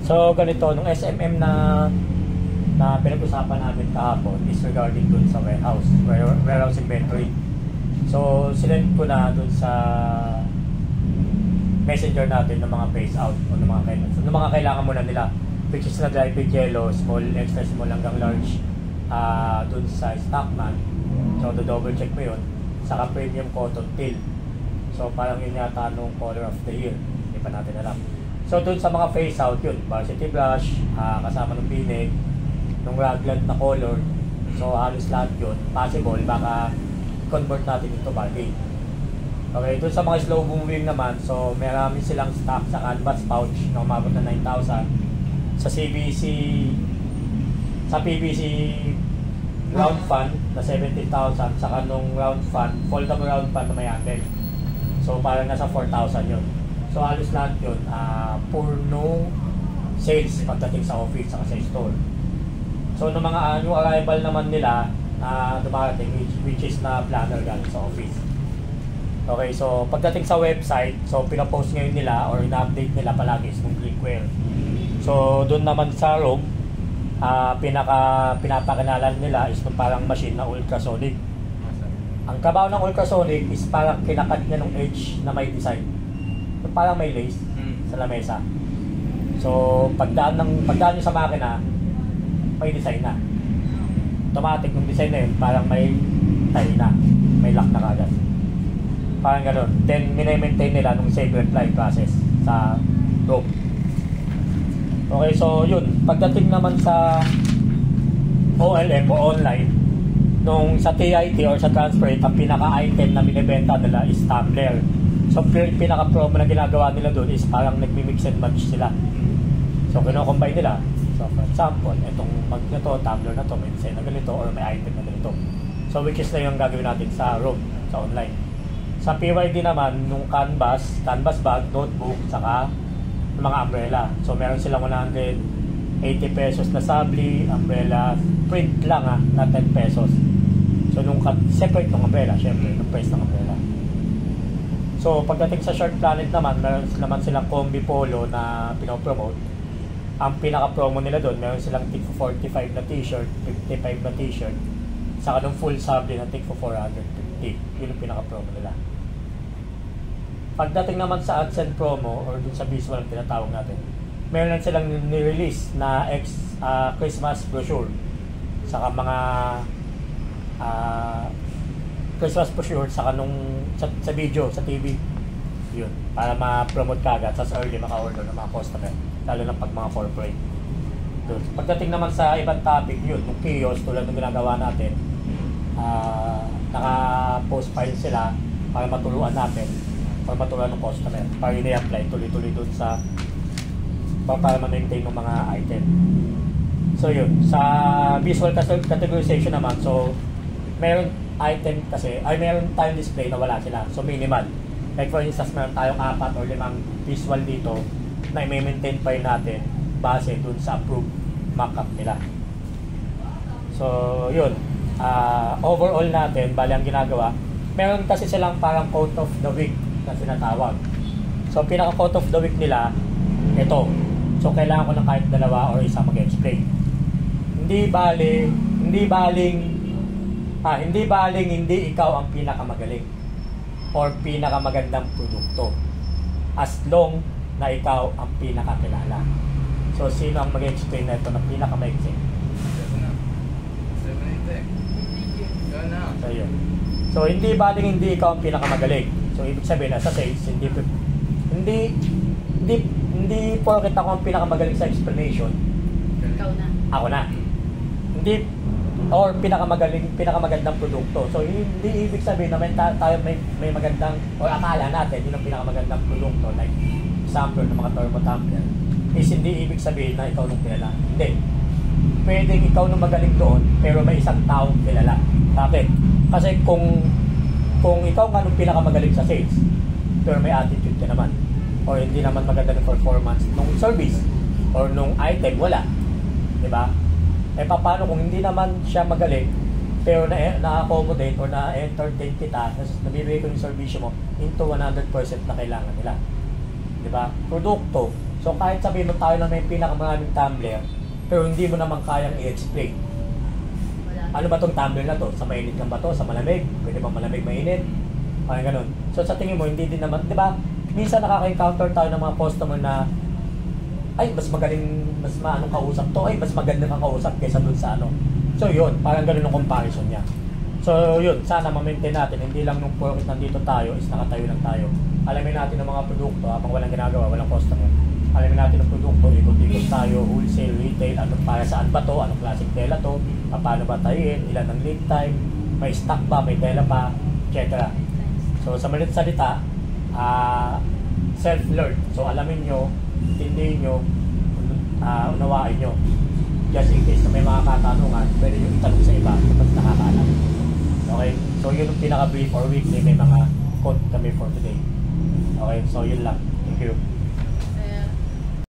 So ganito, nung SMM na pinag-usapan namin kahapon is regarding dun sa warehouse inventory. So sinend ko na dun sa messenger natin ng mga phase out o ng mga kailangan muna nila, which is na dry fit yellow, small, extra small hanggang large dun sa Stockman. So double check mo yun, saka premium cotton till. So parang yun yata nung color of the year, hindi pa natin alam. So dun sa mga phase out yun, varsity brush, kasama ng binig, nung raglan na color. So halos lahat yun, possible baka convert natin into bargain. Okay, dun sa mga slow moving naman, so marami silang stock sa canvas pouch na umabot na 9,000. Sa PVC round fan na 17,000, saka nung round fan, foldable round fan na may handle. So parang nasa 4,000 yun. So halos lahat yun, puro sales pagdating sa office saka sa store. So nung mga yung arrival naman nila na dumarating, which is na planner galing sa office. Okay, so pagdating sa website, so pinapost ngayon nila or ina-update nila palagi is yung drinkware. So doon naman sa room, pinapakinalan nila is yung parang machine na ultrasonic. Ang trabaho ng ultrasonic is parang kinakat niya ng edge na may design. So, parang may lace sa lamesa. So pagdaan nyo sa makina, may design na. Automatic yung design na yun, parang may tie na, may lock na kagad. Parang gano'n. Then mini-maintain nila nung save reply process sa room. Okay, so yun. Pagdating naman sa OLM o online, nung sa TIT or sa transfer rate, ang pinaka-item na binibenta nila is tumbler. So pinaka-promo na ginagawa nila doon is parang nagmi-mix and match sila. So kino-combine nila. So for example, itong mag na to, tumbler na to, may design na ganito or may item na ganito. So which is na yung gagawin natin sa room, sa online. Sa PYD naman, nung canvas bag, notebook, saka mga umbrella. So meron silang 180 pesos na sabli, umbrella, print lang na 10 pesos. So nung separate ng umbrella, syempre, yung price ng umbrella. So pagdating sa Short Planet naman, meron naman silang combi polo na pinopromote. Ang pinaka-promo nila doon, meron silang tig for 45 na t-shirt, 55 na t-shirt, saka nung full sabli na tig for 450. Yun yung pinaka-promo nila. Pagdating naman sa ads and promo or dun sa visual ang tinatawag natin, meron silang ni-release na Christmas brochure, saka mga Christmas brochure, saka nung sa video, sa TV, yun, para ma-promote kagad sa early maka-order ng mga customer, lalo na pag mga corporate. Doon. Pagdating naman sa ibang topic, yun, yung kiosk, tulad ng ginagawa natin, naka-post file sila para matuluan natin, para matuluan ng customer, para yun i-apply tuloy-tuloy doon sa para ma-maintain ng mga item. So yun, sa visual categorization naman, so meron item kasi, meron tayong display na wala sila, so minimal. Like for instance, meron tayong 4 or 5 visual dito na i-maintain pa rin natin base dun sa approved markup nila. So yun, overall natin, bali ang ginagawa, meron kasi silang parang quote of the week na sinatawag. So pinaka quote of the week nila, ito. So kailangan ko ng kahit dalawa or isa mag-explain. Hindi baling hindi ikaw ang pinakamagaling or pinakamagandang produkto, as long na ikaw ang pinakakilala. So sino ang mag-explain na ito na pinakamaiksi? So yun. So hindi baling hindi ikaw ang pinakamagaling. So ibig sabihin na sa sales, hindi porket ako ang pinakamagaling sa explanation, ikaw na. ako na. Hindi or pinakamagandang produkto. So hindi ibig sabihin na tayo may magandang or akala natin yun ang pinakamagandang produkto, like example ng mga thermotumbler, is hindi ibig sabihin na ikaw nung kilala. Hindi. Pwedeng ikaw nung magaling doon pero may isang taong kilala. Bakit? Kasi kung ikaw nga nung pinakamagaling sa sales pero may attitude ka naman or hindi naman maganda ng performance nung service or nung item, wala. Diba? Paano kung hindi naman siya magaling pero na-accommodate or na-entertain kita, nabibigay ko yung service mo into 100% na kailangan nila. Diba? Produkto. So kahit sabihin mo tayo na may pinakamaraming tumbler, pero hindi mo naman kayang i-explain. Ano ba tong tumbler na to? Sa mainit lang ba to? Sa malamig? Pwede ba malamig mainit? Parang ganun. So sa tingin mo, hindi din naman, di ba? Minsan nakaka-encounter tayo ng mga customer na ay, mas magaling, mas maanong kausap to, ay, mas maganda kang kausap kaysa dun sa ano. So yun, parang ganun ang comparison niya. So yun, sana ma-maintain natin, hindi lang nung porkit nandito tayo is nakatayo lang tayo. Alamin natin ang mga produkto habang walang ginagawa, walang customer. Alamin natin ang produkto, ikot-ikot tayo, wholesale, retail, ano para saan ba to, anong klaseng tela to, paano ba tayin, ilan ang lead time, may stock ba, may tela pa, etc. So sa malit salita, self-learn. So alamin nyo, intindihin nyo, unawain nyo. Just in case na may mga katanungan, pwede nyo itanong sa iba kapag nakakaalam. Okay? So yun yung pinaka-brief or weekly, may mga quote kami for today. Okay? So yun lang. Thank you.